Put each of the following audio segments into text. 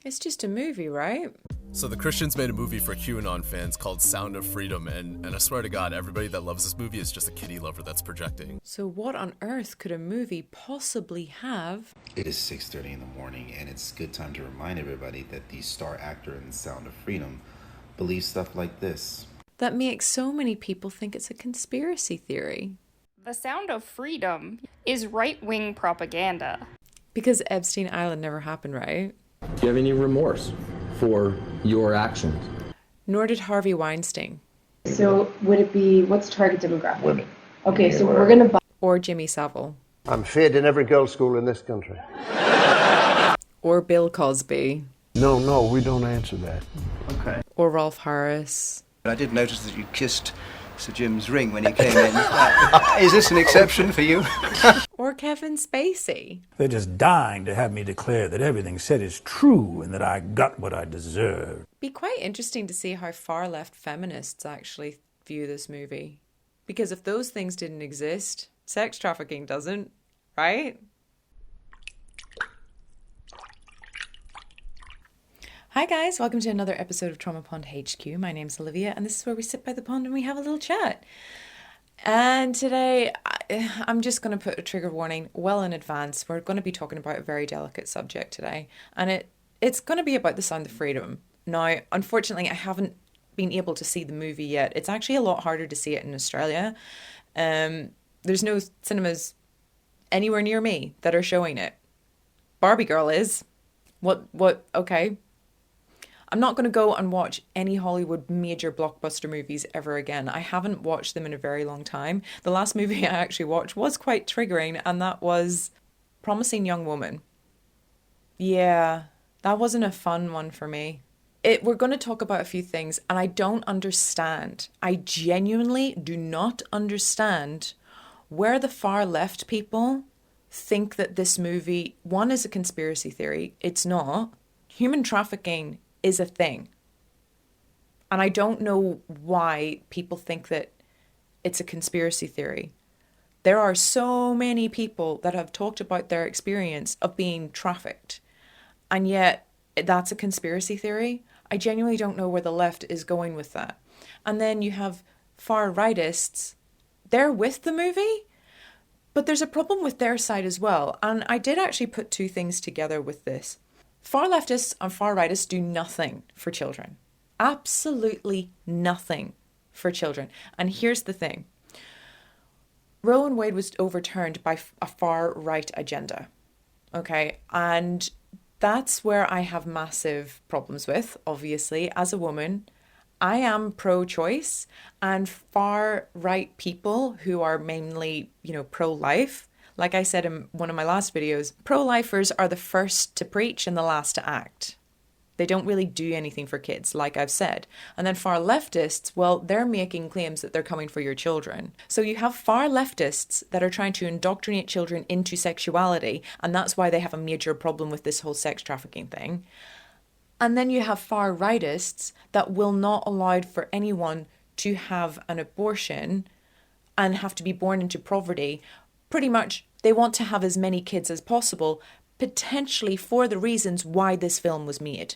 It's just a movie, right? So the Christians made a movie for QAnon fans called Sound of Freedom, and I swear to God, everybody that loves this movie is just a kitty lover that's projecting. So what on earth could a movie possibly have? It is 6:30 in the morning, and it's a good time to remind everybody that the star actor in Sound of Freedom believes stuff like this. That makes so many people think it's a conspiracy theory. The Sound of Freedom is right-wing propaganda. Because Epstein Island never happened, right? Do you have any remorse for your actions? Nor did Harvey Weinstein. So would it be, what's target demographic? Women. Okay, so we're going to buy... Or Jimmy Savile. I'm fed in every girls' school in this country. Or Bill Cosby. No, we don't answer that. Okay. Or Rolf Harris. I did notice that you kissed Sir Jim's ring when he came in. Is this an exception for you? Or Kevin Spacey. They're just dying to have me declare that everything said is true and that I got what I deserved. Be quite interesting to see how far-left feminists actually view this movie. Because if those things didn't exist, sex trafficking doesn't, right? Hi guys, welcome to another episode of Trauma Pond HQ. My name's Olivia, and this is where we sit by the pond and we have a little chat. And today, I'm just going to put a trigger warning well in advance. We're going to be talking about a very delicate subject today, and it's going to be about the Sound of Freedom. Now, unfortunately, I haven't been able to see the movie yet. It's actually a lot harder to see it in Australia. There's no cinemas anywhere near me that are showing it. Barbie Girl is. What, okay. I'm not going to go and watch any Hollywood major blockbuster movies ever again. I haven't watched them in a very long time. The last movie I actually watched was quite triggering, and that was Promising Young Woman. Yeah, that wasn't a fun one for me. We're going to talk about a few things, and I don't understand. I genuinely do not understand where the far left people think that this movie, one, is a conspiracy theory. It's not. Human trafficking is a thing. And I don't know why people think that it's a conspiracy theory. There are so many people that have talked about their experience of being trafficked, and yet that's a conspiracy theory. I genuinely don't know where the left is going with that. And then you have far rightists. They're with the movie, but there's a problem with their side as well. And I did actually put two things together with this. Far leftists and far rightists do nothing for children. Absolutely nothing for children. And here's the thing. Roe v. Wade was overturned by a far right agenda. Okay, and that's where I have massive problems with, obviously. As a woman, I am pro-choice, and far right people who are mainly, pro-life, like I said in one of my last videos, pro-lifers are the first to preach and the last to act. They don't really do anything for kids, like I've said. And then far leftists, well, they're making claims that they're coming for your children. So you have far leftists that are trying to indoctrinate children into sexuality, and that's why they have a major problem with this whole sex trafficking thing. And then you have far rightists that will not allow for anyone to have an abortion and have to be born into poverty. Pretty much, they want to have as many kids as possible, potentially for the reasons why this film was made.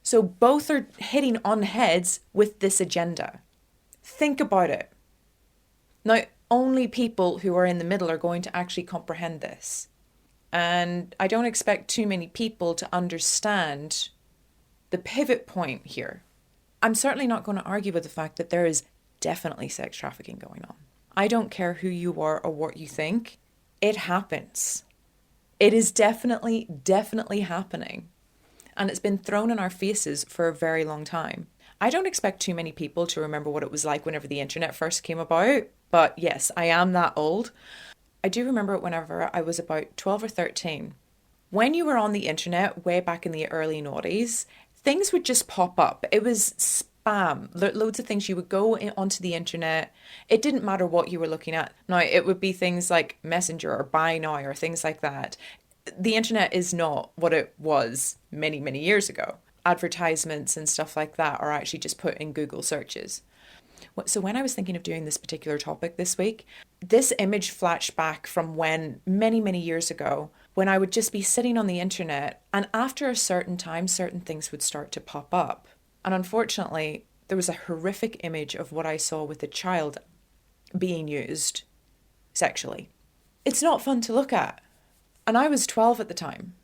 So both are hitting on heads with this agenda. Think about it. Now, only people who are in the middle are going to actually comprehend this. And I don't expect too many people to understand the pivot point here. I'm certainly not going to argue with the fact that there is definitely sex trafficking going on. I don't care who you are or what you think. It happens. It is definitely happening. And it's been thrown in our faces for a very long time. I don't expect too many people to remember what it was like whenever the internet first came about. But yes, I am that old. I do remember it whenever I was about 12 or 13. When you were on the internet way back in the early noughties, things would just pop up. It was spam. Loads of things. You would go onto the internet. It didn't matter what you were looking at. Now, it would be things like Messenger or Buy Now or things like that. The internet is not what it was many, many years ago. Advertisements and stuff like that are actually just put in Google searches. So when I was thinking of doing this particular topic this week, this image flashed back from when many, many years ago, when I would just be sitting on the internet, and after a certain time, certain things would start to pop up. And unfortunately, there was a horrific image of what I saw with a child being used sexually. It's not fun to look at. And I was 12 at the time.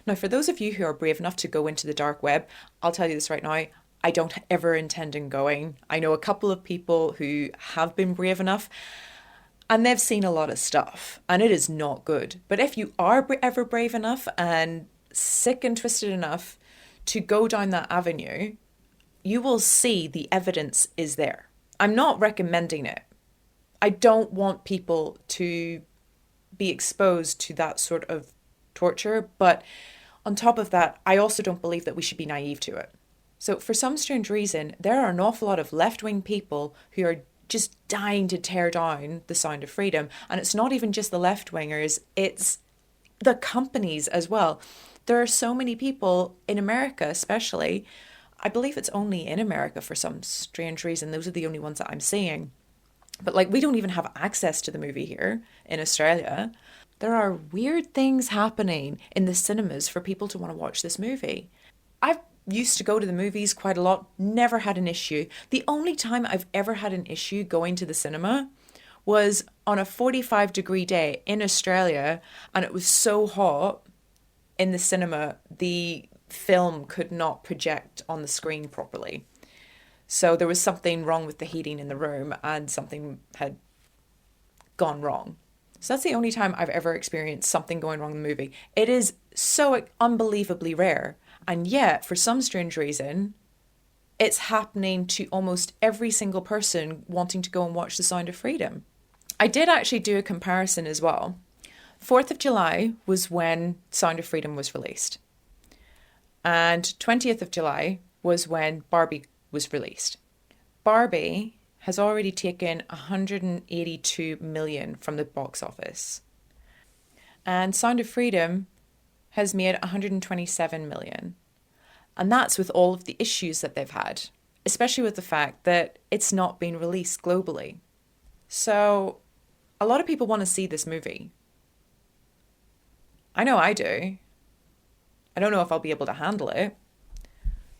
Now, for those of you who are brave enough to go into the dark web, I'll tell you this right now, I don't ever intend on going. I know a couple of people who have been brave enough, and they've seen a lot of stuff, and it is not good. But if you are ever brave enough and sick and twisted enough to go down that avenue, you will see the evidence is there. I'm not recommending it. I don't want people to be exposed to that sort of torture, but on top of that, I also don't believe that we should be naive to it. So for some strange reason, there are an awful lot of left-wing people who are just dying to tear down the Sound of Freedom. And it's not even just the left-wingers, it's the companies as well. There are so many people in America, especially, I believe it's only in America for some strange reason. Those are the only ones that I'm seeing. But like, we don't even have access to the movie here in Australia. There are weird things happening in the cinemas for people to want to watch this movie. I've used to go to the movies quite a lot, never had an issue. The only time I've ever had an issue going to the cinema was on a 45-degree day in Australia, and it was so hot in the cinema, the film could not project on the screen properly. So there was something wrong with the heating in the room, and something had gone wrong. So that's the only time I've ever experienced something going wrong in the movie. It is so unbelievably rare. And yet, for some strange reason, it's happening to almost every single person wanting to go and watch The Sound of Freedom. I did actually do a comparison as well. 4th of July was when Sound of Freedom was released. And 20th of July was when Barbie was released. Barbie has already taken 182 million from the box office. And Sound of Freedom has made 127 million. And that's with all of the issues that they've had, especially with the fact that it's not been released globally. So a lot of people want to see this movie. I know I do. I don't know if I'll be able to handle it,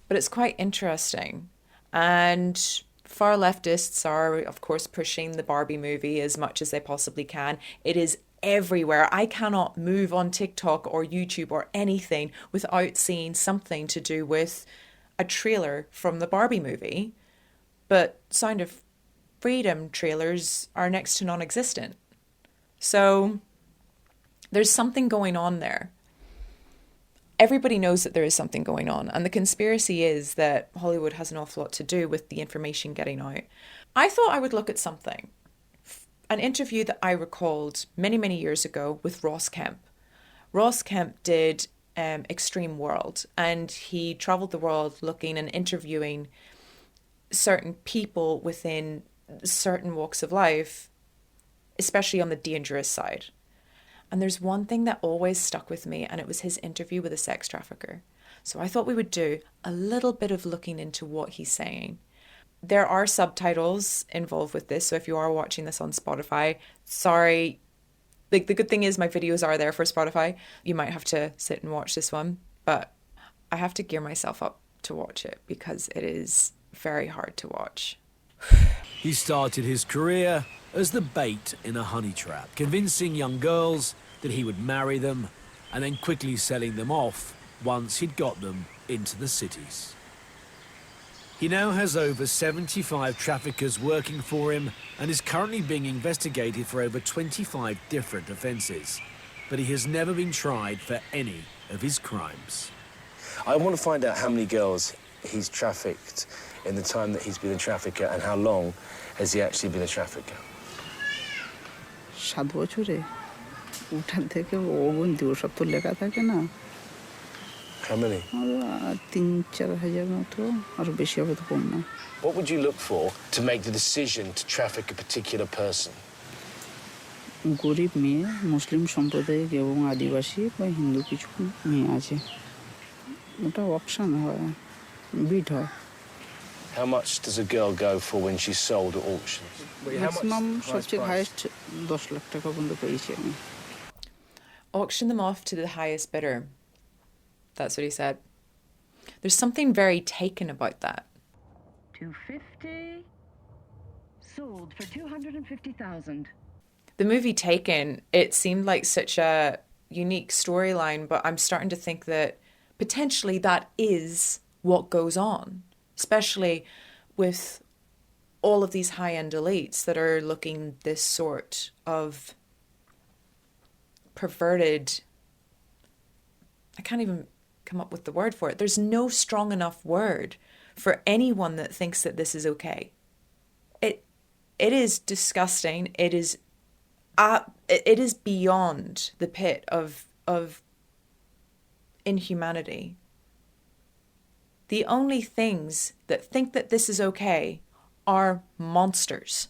but it's quite interesting. And far leftists are, of course, pushing the Barbie movie as much as they possibly can. It is everywhere. I cannot move on TikTok or YouTube or anything without seeing something to do with a trailer from the Barbie movie. But Sound of Freedom trailers are next to non-existent. So there's something going on there. Everybody knows that there is something going on, and the conspiracy is that Hollywood has an awful lot to do with the information getting out. I thought I would look at something. An interview that I recalled many, many years ago with Ross Kemp. Ross Kemp did Extreme World, and he traveled the world looking and interviewing certain people within certain walks of life, especially on the dangerous side. And there's one thing that always stuck with me, and it was his interview with a sex trafficker. So I thought we would do a little bit of looking into what he's saying. There are subtitles involved with this, so if you are watching this on Spotify, sorry. Like, the good thing is my videos are there for Spotify. You might have to sit and watch this one, but I have to gear myself up to watch it because it is very hard to watch. He started his career as the bait in a honey trap, convincing young girls that he would marry them and then quickly selling them off once he'd got them into the cities. He now has over 75 traffickers working for him and is currently being investigated for over 25 different offences. But he has never been tried for any of his crimes. I want to find out how many girls he's trafficked in the time that he's been a trafficker, and how long has he actually been a trafficker. 7 বছরে উঠান থেকে ওগুন দিয়ে সব তো লেখা থাকে না। How many? 3-4 হাজার মতো, আর বেশি হবে তো কম না। What would you look for to make the decision to traffic a particular person? গরিব মেয়ে, মুসলিম সম্প্রদায়িক এবং আদিবাসী বা হিন্দু কিছু মেয়ে আছে। ওটা অপশন হয়, বিট হয়। How much does a girl go for when she's sold at auctions? Maximum সবচেয়ে হাইয়েস্ট 10 লাখ টাকা পর্যন্ত পেয়েছি আমি। Auction them off to the highest bidder. That's what he said. There's something very taken about that. 250. Sold for 250,000. The movie Taken, it seemed like such a unique storyline, but I'm starting to think that potentially that is what goes on, especially with all of these high-end elites that are looking this sort of perverted. I can't even come up with the word for it. There's no strong enough word for anyone that thinks that this is okay. It is disgusting. It is beyond the pit of inhumanity. The only things that think that this is okay are monsters.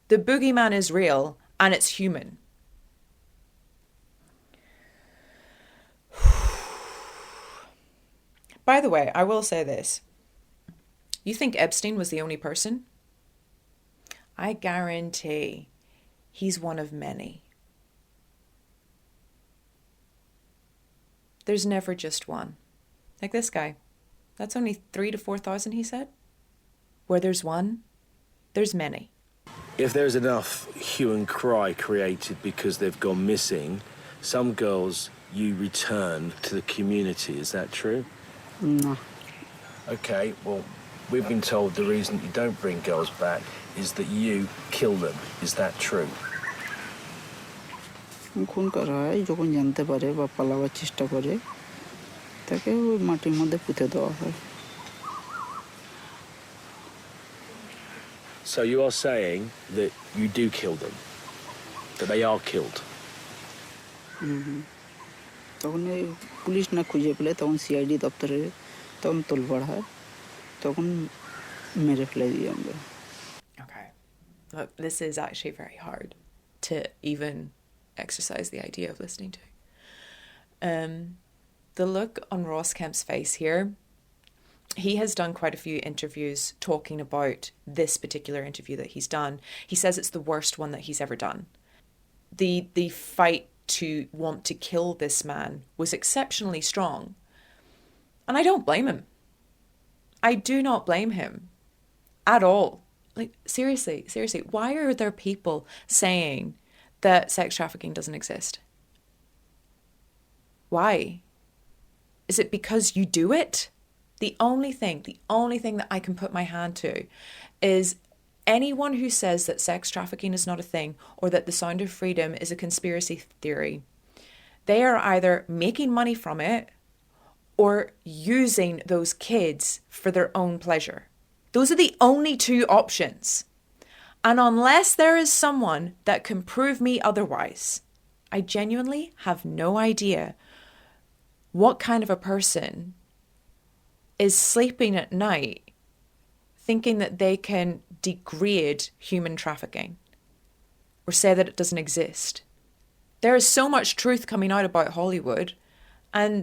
The boogeyman is real and it's human. By the way, I will say this. You think Epstein was the only person? I guarantee he's one of many. There's never just one. Like this guy. That's only 3,000 to 4,000, he said. Where there's one, there's many. If there's enough hue and cry created because they've gone missing, some girls you return to the community. Is that true? No. Okay, well, we've been told the reason you don't bring girls back is that you kill them. Is that true? খুন করা হয় যখন জানতে পারে বা পালাবার চেষ্টা করে তাকে ওই মাটির মধ্যে পুঁতে দেওয়া হয়. So you are saying that you do kill them, that they are killed? তখন এই পুলিশ না খুঁজে পেলে তখন সিআইডি দপ্তরে তখন তোলপাড় হয় তখন মেরে ফেলে দিই আমরা. Okay. Look, this is actually very hard to even exercise the idea of listening to. The look on Ross Kemp's face here, he has done quite a few interviews talking about this particular interview that he's done. He says it's the worst one that he's ever done. The fight to want to kill this man was exceptionally strong. And I don't blame him. I do not blame him at all. Like, seriously, why are there people saying that sex trafficking doesn't exist? Why? Is it because you do it? The only thing that I can put my hand to is anyone who says that sex trafficking is not a thing or that the Sound of Freedom is a conspiracy theory. They are either making money from it or using those kids for their own pleasure. Those are the only two options. And unless there is someone that can prove me otherwise, I genuinely have no idea what kind of a person is sleeping at night thinking that they can degrade human trafficking or say that it doesn't exist. There is so much truth coming out about Hollywood and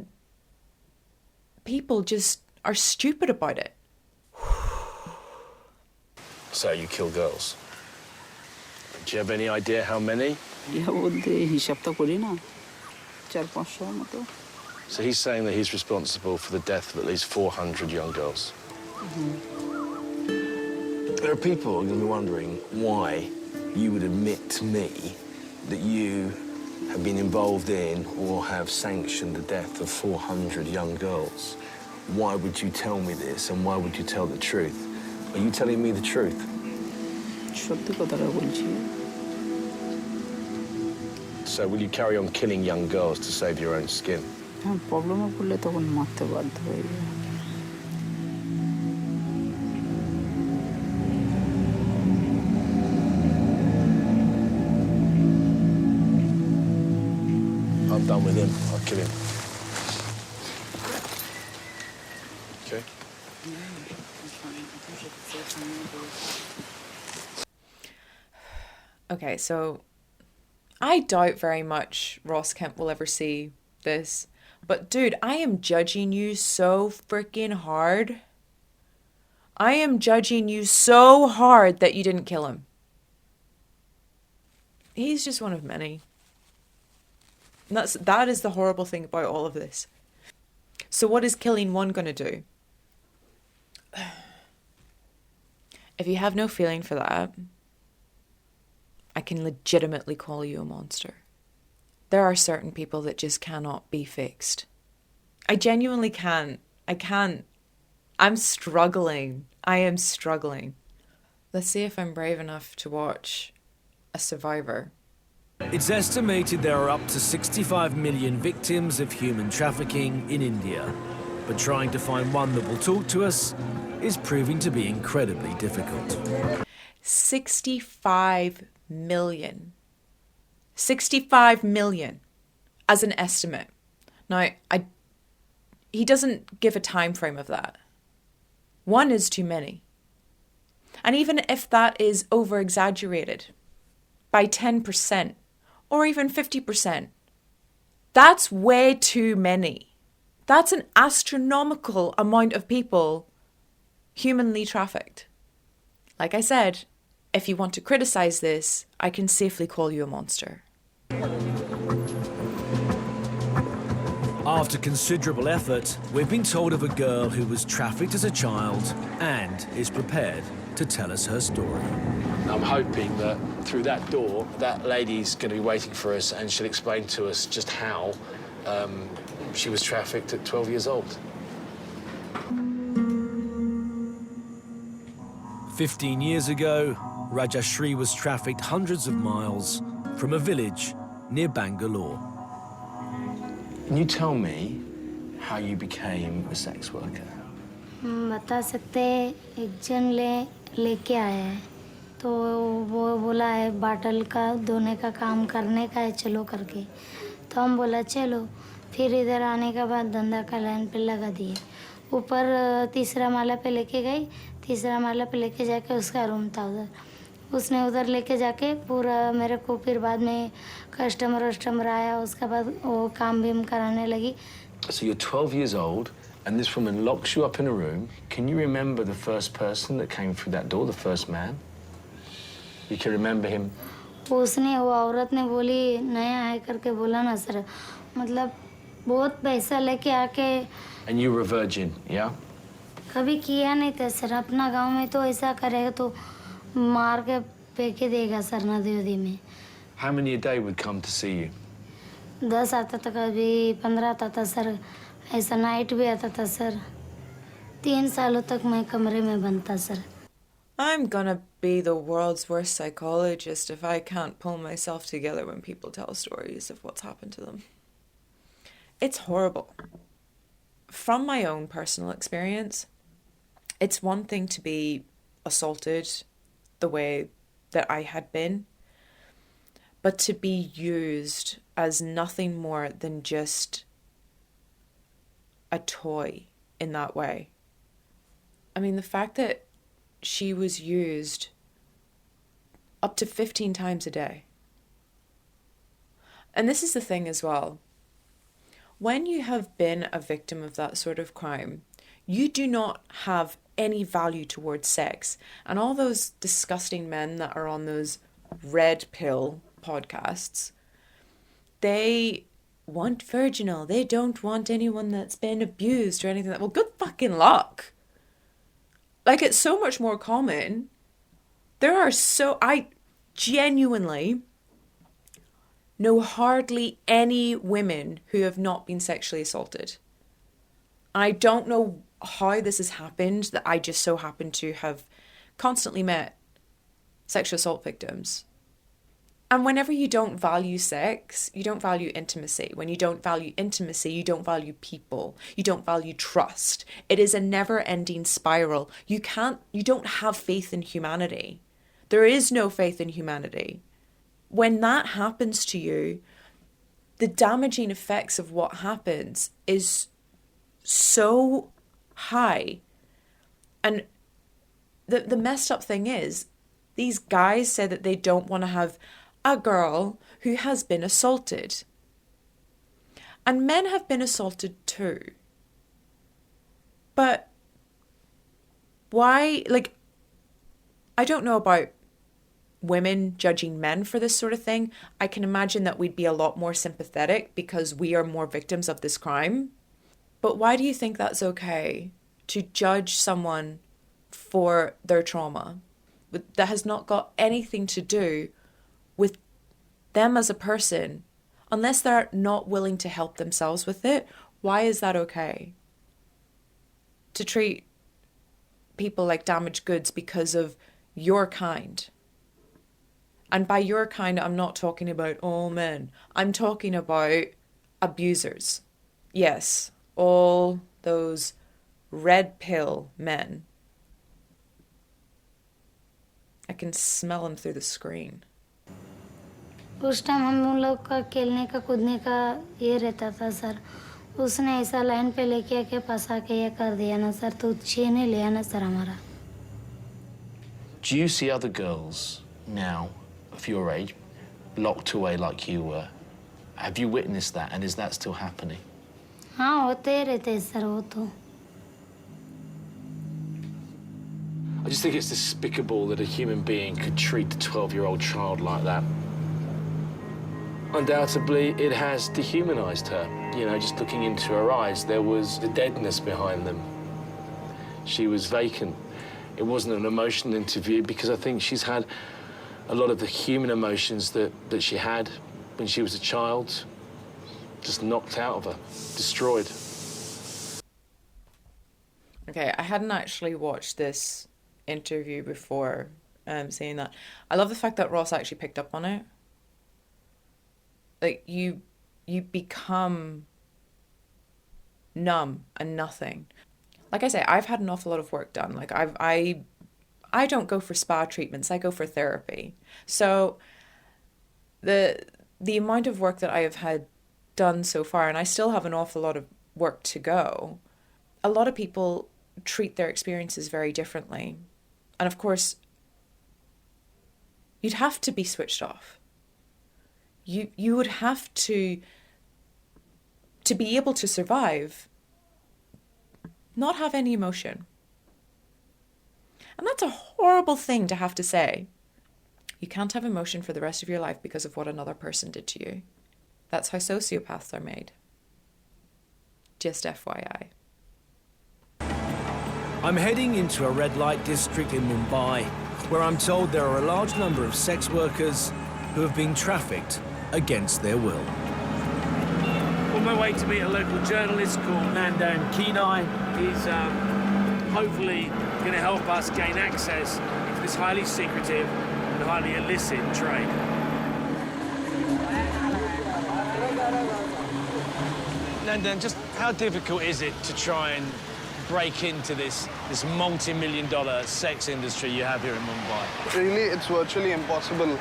people just are stupid about it. So you kill girls. Do you have any idea how many? বলতে হিসাবটা করি না 400-500 মতো. So he's saying that he's responsible for the death of at least 400 young girls. There are people who are going to be wondering why you would admit to me that you have been involved in or have sanctioned the death of 400 young girls. Why would you tell me this and why would you tell the truth? Are you telling me the truth? সত্যি কথাটা বলছি. So will you carry on killing young girls to save your own skin? হ্যাঁ, প্রবলেমে পড়লে তখন মারতে বাধ্য হয়ে যায়. I'm done with him. I'll kill him. Okay. Okay, so I doubt very much Ross Kemp will ever see this. But dude, I am judging you so freaking hard. I am judging you so hard that you didn't kill him. He's just one of many. That is the horrible thing about all of this. So what is killing one going to do? If you have no feeling for that, I can legitimately call you a monster. There are certain people that just cannot be fixed. I genuinely can't. I can't. I'm struggling. I am struggling. Let's see if I'm brave enough to watch a survivor. It's estimated there are up to 65 million victims of human trafficking in India. But trying to find one that will talk to us is proving to be incredibly difficult. 65 million. 65 million as an estimate. Now, he doesn't give a time frame of that. One is too many. And even if that is over-exaggerated by 10% or even 50%, that's way too many. That's an astronomical amount of people humanly trafficked. Like I said, if you want to criticize this, I can safely call you a monster. After considerable effort, we've been told of a girl who was trafficked as a child and is prepared to tell us her story. I'm hoping that through that door, that lady's going to be waiting for us and she'll explain to us just how she was trafficked at 12 years old. 15 years ago, Rajashri was trafficked hundreds of miles from a village near Bangalore. Can you tell me how you became a sex worker? बता सकते एक जन लेके आया है तो वो बोला है बाटल का धोने का काम करने का है चलो करके तो हम बोला चलो फिर इधर आने के बाद धंधा का लाइन पे लगा दिए ऊपर तीसरा माला पे लेके गई तीसरा माला पे लेके जाके उसका रूम था उधर उसने उधर लेके जाके पूरा मेरे को फिर बाद में कस्टमर आया उसके बाद वो काम भी कराने लगी. So you're 12 years old and this woman locks you up in a room. Can you remember the first person that came through that door, the first man? You can remember him? उसने वो औरत ने बोली नया है करके बोला ना सर मतलब बहुत पैसा लेके आके. And you were a virgin, yeah? कभी किया नहीं था सर अपना गांव में तो ऐसा करेगा तो मार के फेंके देगा सर नदी उदी में. How many a day would come to see you? 10 आता था कभी 15 आता था सर ऐसा नाइट भी आता था सर 3 सालों तक मैं कमरे में बंद था sir. I'm gonna be the world's worst psychologist if I can't pull myself together when people tell stories of what's happened to them. It's horrible. From my own personal experience, it's one thing to be assaulted the way that I had been, but to be used as nothing more than just a toy in that way. I mean, the fact that she was used up to 15 times a day. And this is the thing as well. When you have been a victim of that sort of crime, you do not have any value towards sex. And all those disgusting men that are on those red pill podcasts, they want virginal. They don't want anyone that's been abused or anything like that. Well, good fucking luck. Like, it's so much more common. I genuinely know hardly any women who have not been sexually assaulted. I don't know how this has happened, that I just so happen to have constantly met sexual assault victims. And whenever you don't value sex, you don't value intimacy. When you don't value intimacy, you don't value people. You don't value trust. It is a never-ending spiral. You don't have faith in humanity. There is no faith in humanity. When that happens to you, the damaging effects of what happens is so high. And the messed up thing is, these guys say that they don't want to have a girl who has been assaulted. And men have been assaulted too. But why, like, I don't know about women judging men for this sort of thing, I can imagine that we'd be a lot more sympathetic because we are more victims of this crime. But why do you think that's okay to judge someone for their trauma that has not got anything to do with them as a person? Unless they're not willing to help themselves with it, why is that okay? To treat people like damaged goods because of your kind. And by your kind, I'm not talking about all men. I'm talking about abusers. Yes, all those red pill men. I can smell them through the screen. उस time हम लोग का खेलने का कूदने का ये रहता था सर. उसने ऐसा लाइन पे लेके आके फंसा के ये कर दिया ना सर, तो छीन लिया ना सर हमारा. Do you see other girls now of your age locked away like you were? Have you witnessed that, and is that still happening? हाँ होते रहते हैं सर वो तो. I just think it's despicable that a human being could treat a 12-year-old child like that. Undoubtedly, it has dehumanized her. You know, just looking into her eyes, there was a deadness behind them. She was vacant. It wasn't an emotional interview because I think she's had a lot of the human emotions that she had when she was a child just knocked out of her, destroyed. Okay, I hadn't actually watched this interview before seeing that. I love the fact that Ross actually picked up on it. Like, you become numb and nothing. Like I say, I've had an awful lot of work done. Like, I don't go for spa treatments. I go for therapy. So the amount of work that I have had done so far, and I still have an awful lot of work to go, a lot of people treat their experiences very differently. And of course, you'd have to be switched off. You would have to be able to survive, not have any emotion. And that's a horrible thing to have to say. You can't have emotion for the rest of your life because of what another person did to you. That's how sociopaths are made. Just FYI. I'm heading into a red light district in Mumbai, where I'm told there are a large number of sex workers who have been trafficked against their will. On my way to meet a local journalist called Nandan Kenai. He's hopefully going to help us gain access to this highly secretive and highly illicit trade. Nandan, just how difficult is it to try and break into this multi-million-dollar sex industry you have here in Mumbai? Really, it's virtually impossible,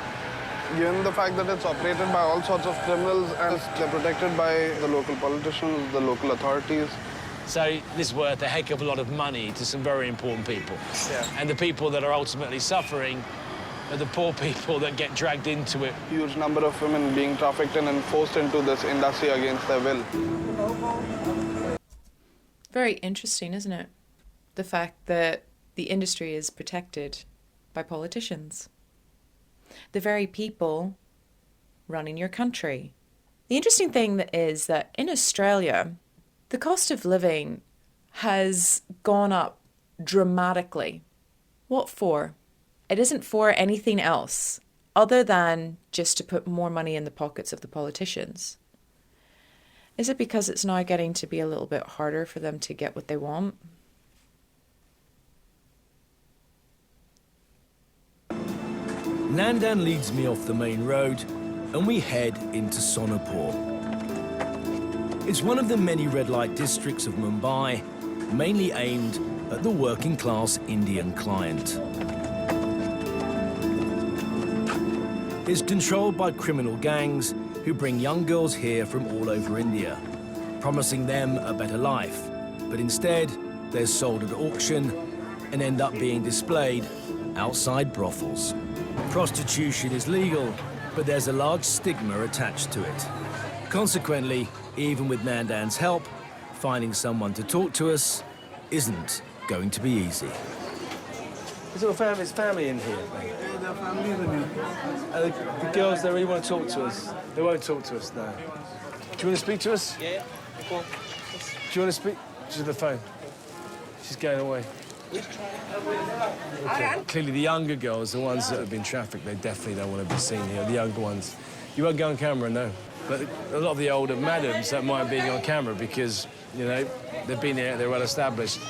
given the fact that it's operated by all sorts of criminals and they're protected by the local politicians, the local authorities. So this is worth a heck of a lot of money to some very important people. Yeah. And the people that are ultimately suffering are the poor people that get dragged into it. Huge number of women being trafficked in and forced into this industry against their will. Very interesting, isn't it? The fact that the industry is protected by politicians. The very people running your country. The interesting thing is that in Australia, the cost of living has gone up dramatically. What for? It isn't for anything else other than just to put more money in the pockets of the politicians. Is it because it's now getting to be a little bit harder for them to get what they want? Nandan leads me off the main road and we head into Sonapur. It's one of the many red light districts of Mumbai, mainly aimed at the working class Indian client. It's controlled by criminal gangs who bring young girls here from all over India, promising them a better life. But instead, they're sold at auction and end up being displayed outside brothels. Prostitution is legal, but there's a large stigma attached to it. Consequently, even with Nandan's help, finding someone to talk to us isn't going to be easy. It's all family. It's family in here. Mate. Their families in here. And the girls, they really want to talk to us. They won't talk to us now. Do you want to speak to us? Yeah. Cool. Do you want to speak? She's on the phone. She's going away. Okay. Clearly, the younger girls, the ones that have been trafficked, they definitely don't want to be seen here. The younger ones. You won't go on camera, no. But a lot of the older madams don't mind being on camera because, you know, they've been here, they're well established.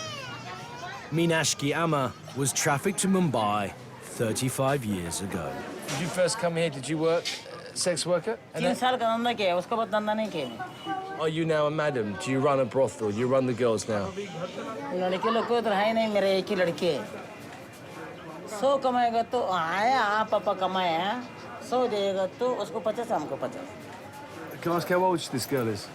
Meenakshi Amma was trafficked to Mumbai 35 years ago. Did you first come here? Did you work sex worker? Are you now a madam? Do you run a brothel? You run the girls now? Can I ask how old this girl is?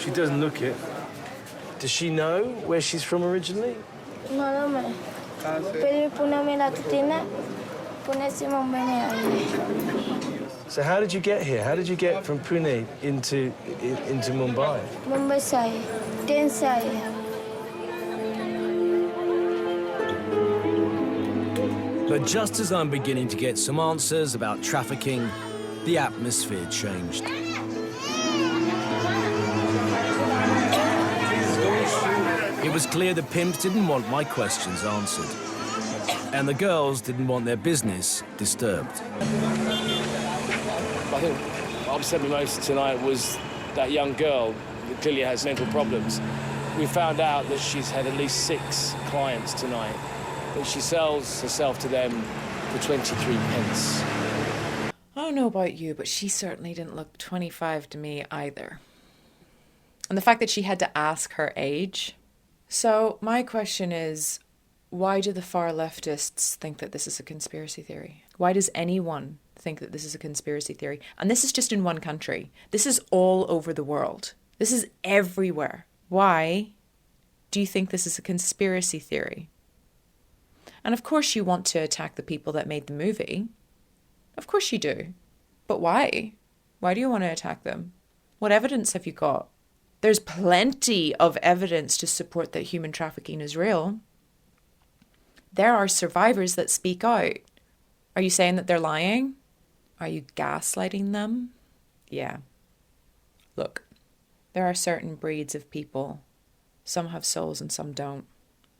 She doesn't look it. Does she know where she's from originally? So how did you get here? How did you get from Pune into Mumbai? Mumbai से आई, 10 से आई। But just as I'm beginning to get some answers about trafficking, the atmosphere changed. It was clear the pimps didn't want my questions answered, and the girls didn't want their business disturbed. I think what upset me most tonight was that young girl that clearly has mental problems. We found out that she's had at least 6 clients tonight, that she sells herself to them for 23 pence. I don't know about you, but she certainly didn't look 25 to me either. And the fact that she had to ask her age. So my question is, why do the far leftists think that this is a conspiracy theory? Why does anyone think that this is a conspiracy theory? And this is just in one country. This is all over the world. This is everywhere. Why do you think this is a conspiracy theory? And of course you want to attack the people that made the movie. Of course you do. But why? Why do you want to attack them? What evidence have you got? There's plenty of evidence to support that human trafficking is real. There are survivors that speak out. Are you saying that they're lying? Are you gaslighting them? Yeah. Look, there are certain breeds of people. Some have souls and some don't.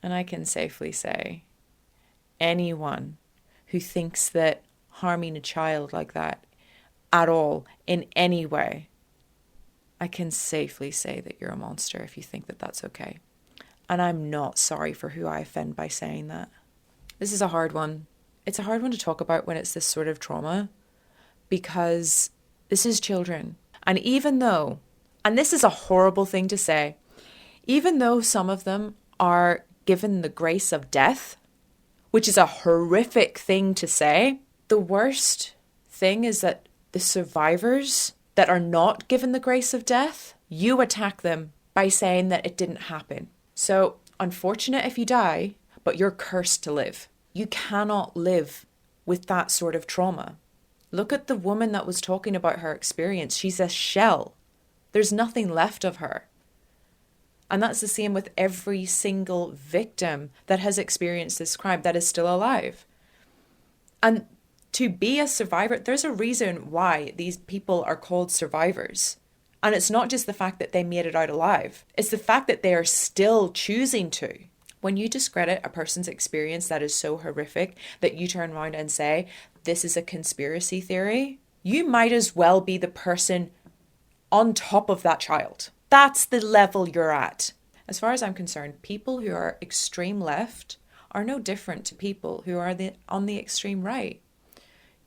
And I can safely say, anyone who thinks that harming a child like that at all, in any way, I can safely say that you're a monster if you think that that's okay. And I'm not sorry for who I offend by saying that. This is a hard one. It's a hard one to talk about when it's this sort of trauma, because this is children. And even though, and this is a horrible thing to say, even though some of them are given the grace of death, which is a horrific thing to say, the worst thing is that the survivors that are not given the grace of death, you attack them by saying that it didn't happen. So, unfortunate if you die, but you're cursed to live. You cannot live with that sort of trauma. Look at the woman that was talking about her experience. She's a shell. There's nothing left of her. And that's the same with every single victim that has experienced this crime that is still alive. And to be a survivor, there's a reason why these people are called survivors. And it's not just the fact that they made it out alive. It's the fact that they are still choosing to. When you discredit a person's experience that is so horrific that you turn around and say, this is a conspiracy theory, you might as well be the person on top of that child. That's the level you're at. As far as I'm concerned, people who are extreme left are no different to people who are on the extreme right.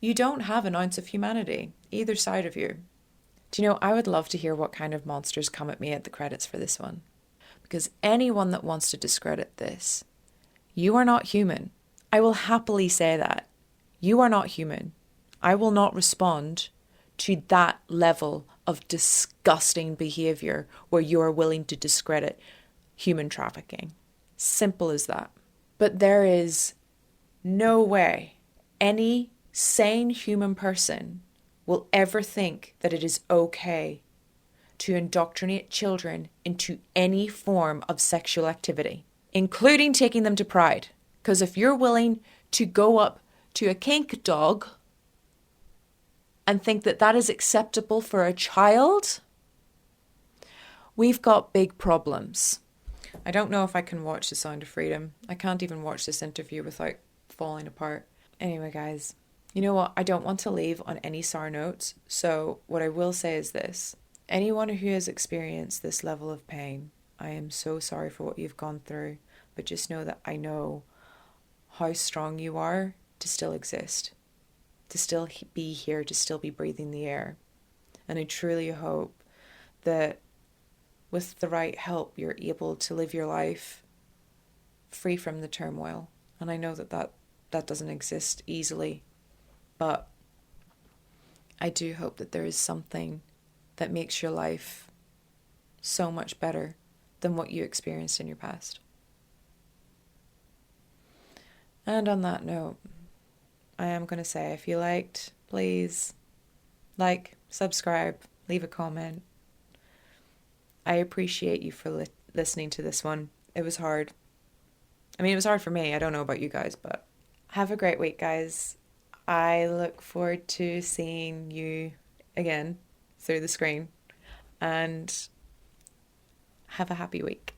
You don't have an ounce of humanity, either side of you. Do you know, I would love to hear what kind of monsters come at me at the credits for this one. Because anyone that wants to discredit this, you are not human. I will happily say that. You are not human. I will not respond to that level of disgusting behavior where you are willing to discredit human trafficking. Simple as that. But there is no way any sane human person will ever think that it is okay to indoctrinate children into any form of sexual activity, including taking them to Pride. Because if you're willing to go up to a kink dog and think that that is acceptable for a child, we've got big problems. I don't know if I can watch The Sound of Freedom. I can't even watch this interview without falling apart. Anyway, guys, you know what? I don't want to leave on any sour notes. So what I will say is this. Anyone who has experienced this level of pain, I am so sorry for what you've gone through. But just know that I know how strong you are to still exist, to still be here, to still be breathing the air. And I truly hope that with the right help, you're able to live your life free from the turmoil. And I know that doesn't exist easily, but I do hope that there is something that makes your life so much better than what you experienced in your past. And on that note, I am going to say, if you liked, please like, subscribe, leave a comment. I appreciate you for listening to this one. It was hard. I mean, it was hard for me. I don't know about you guys, but have a great week, guys. I look forward to seeing you again through the screen, and have a happy week.